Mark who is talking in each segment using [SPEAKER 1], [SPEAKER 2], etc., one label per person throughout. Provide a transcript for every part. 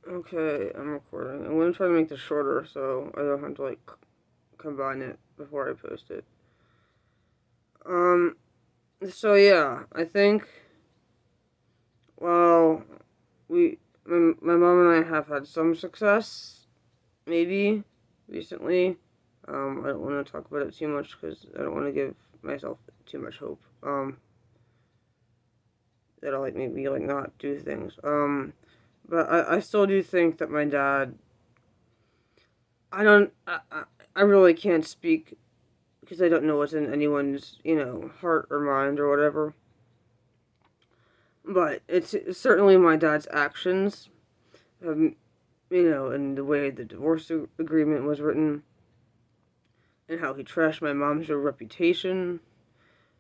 [SPEAKER 1] Okay, I'm recording. I'm gonna try to make this shorter so I don't have to like combine it before I post it. Um, so yeah, I think well, my mom and I have had some success, maybe recently. I don't want to talk about it too much because I don't want to give myself too much hope. That'll like make me like not do things. But I still do think that my dad. I don't. I really can't speak because I don't know what's in anyone's, heart or mind or whatever. But it's certainly my dad's actions, um, and the way the divorce agreement was written, and how he trashed my mom's reputation,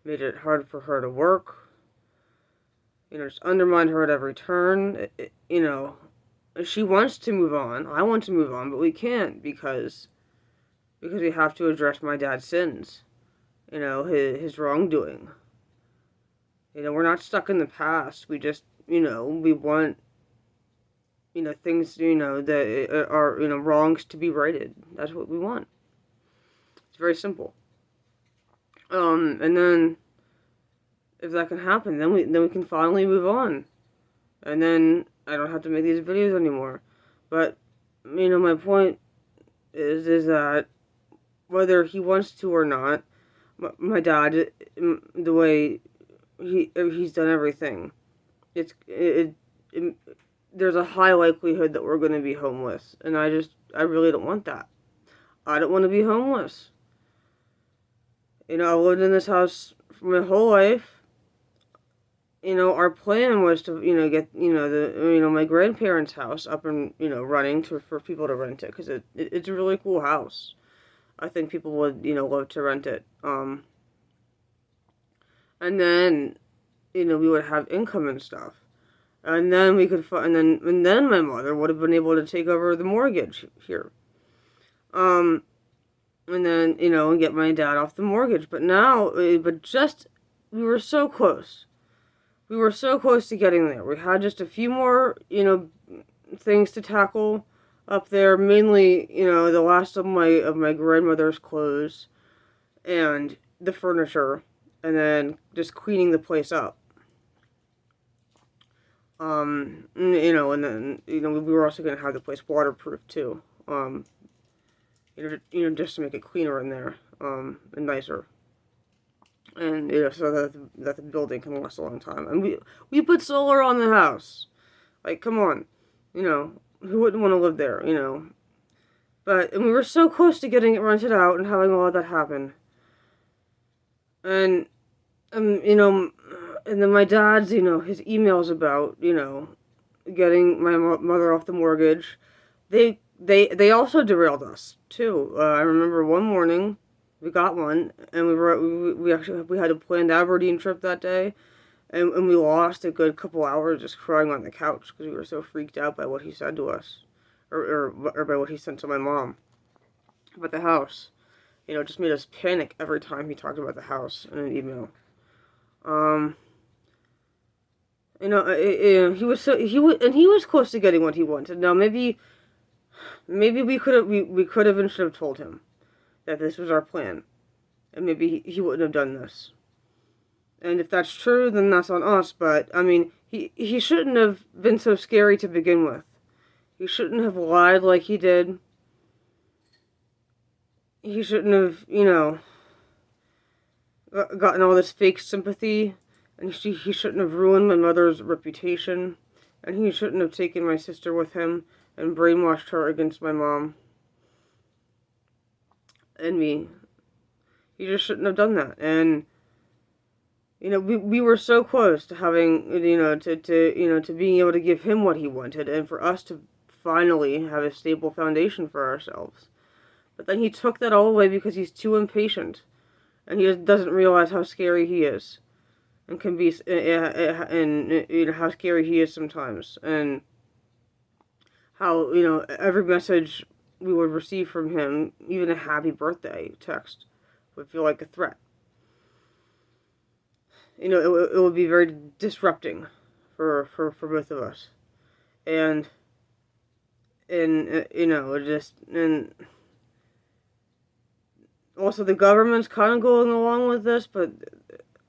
[SPEAKER 1] made it hard for her to work, just undermined her at every turn. She wants to move on. I want to move on, but we can't because we have to address my dad's sins, his wrongdoing. We're not stuck in the past. We just, we want, things, that are, wrongs to be righted. That's what we want. It's very simple. And then if that can happen, then we can finally move on. And then I don't have to make these videos anymore. But, my point is that whether he wants to or not, my dad, the way he's done everything, it there's a high likelihood that we're going to be homeless, and I really don't want that. I don't want to be homeless. I lived in this house for my whole life. Our plan was to, get, my grandparents' house up and, running for people to rent it, because it's a really cool house. I think people would, love to rent it. And then, we would have income and stuff. And then we could, and then my mother would have been able to take over the mortgage here. Um, and then, and get my dad off the mortgage. But now, we were so close. We were so close to getting there. We had just a few more, things to tackle up there. Mainly, the last of my grandmother's clothes and the furniture, and then just cleaning the place up. And then, we were also going to have the place waterproof too. Just to make it cleaner in there, and nicer. And, so that the building can last a long time. And we put solar on the house. Like, come on. Who wouldn't want to live there, and we were so close to getting it rented out and having all of that happen. And, and then my dad's, his emails about, getting my mother off the mortgage, they also derailed us too. I remember one morning we got one, and we had a planned Aberdeen trip that day, and we lost a good couple hours just crying on the couch because we were so freaked out by what he said to us, or by what he sent to my mom about the house. Just made us panic every time he talked about the house in an email. Um, he was he was close to getting what he wanted. Now maybe we could have and should have told him that this was our plan, and maybe he wouldn't have done this. And if that's true, then that's on us. But I mean, he shouldn't have been so scary to begin with. He shouldn't have lied like he did. He shouldn't have, gotten all this fake sympathy, and he shouldn't have ruined my mother's reputation, and he shouldn't have taken my sister with him and brainwashed her against my mom and me. He just shouldn't have done that. And we were so close to having, to being able to give him what he wanted, and for us to finally have a stable foundation for ourselves. But then he took that all away because he's too impatient, and he doesn't realize how scary he is, and can be, and how scary he is sometimes, and how every message we would receive from him, even a happy birthday text, would feel like a threat. It would be very disrupting for both of us. And and and also the government's kind of going along with this, but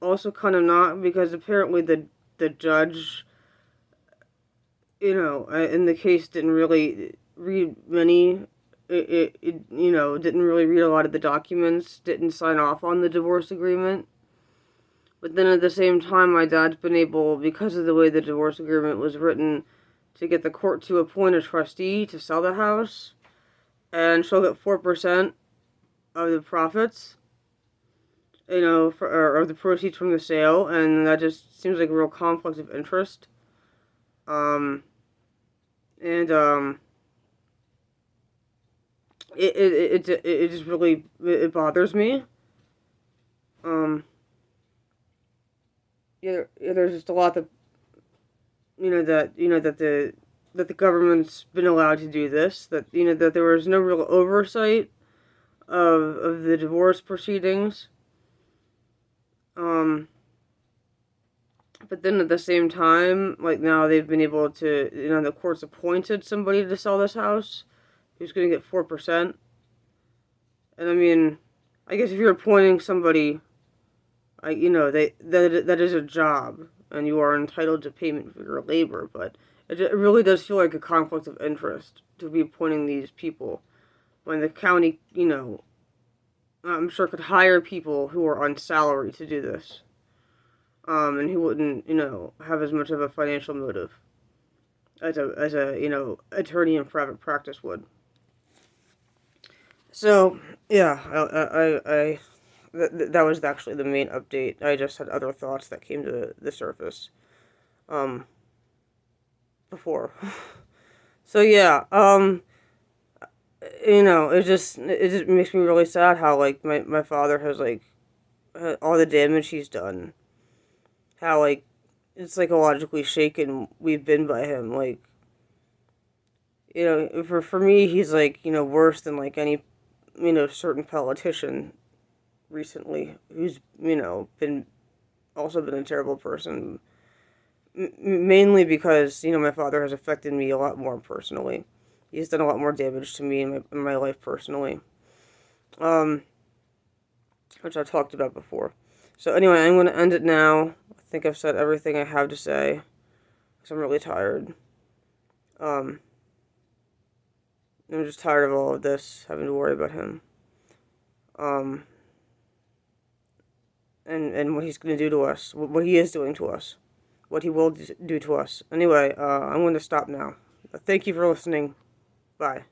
[SPEAKER 1] also kind of not, because apparently the judge, in the case didn't really read many. Didn't really read a lot of the documents, didn't sign off on the divorce agreement. But then at the same time, my dad's been able, because of the way the divorce agreement was written, to get the court to appoint a trustee to sell the house, and she'll get 4% of the profits, or the proceeds from the sale, and that just seems like a real conflict of interest. Um, and it just really it bothers me. Um, there's just a lot that that the government's been allowed to do this. That that there was no real oversight of the divorce proceedings. But then at the same time, like now they've been able to, the court's appointed somebody to sell this house who's going to get 4%. And I mean, I guess if you're appointing somebody, that is a job, and you are entitled to payment for your labor. But it really does feel like a conflict of interest to be appointing these people when the county, I'm sure could hire people who are on salary to do this, and who wouldn't, have as much of a financial motive as a attorney in private practice would. So yeah, that was actually the main update. I just had other thoughts that came to the surface, before. So yeah, it just makes me really sad how like my father has like all the damage he's done. How like it's psychologically shaken we've been by him. Like for me he's like worse than like any certain politician recently who's been a terrible person. Mainly because my father has affected me a lot more personally. He's done a lot more damage to me in my life personally, um, which I talked about before. So anyway, I'm going to end it now. I think I've said everything I have to say, because I'm really tired. Um, I'm just tired of all of this, having to worry about him. Um, and what he's going to do to us, what he is doing to us, what he will do to us. Anyway, I'm going to stop now. Thank you for listening. Bye.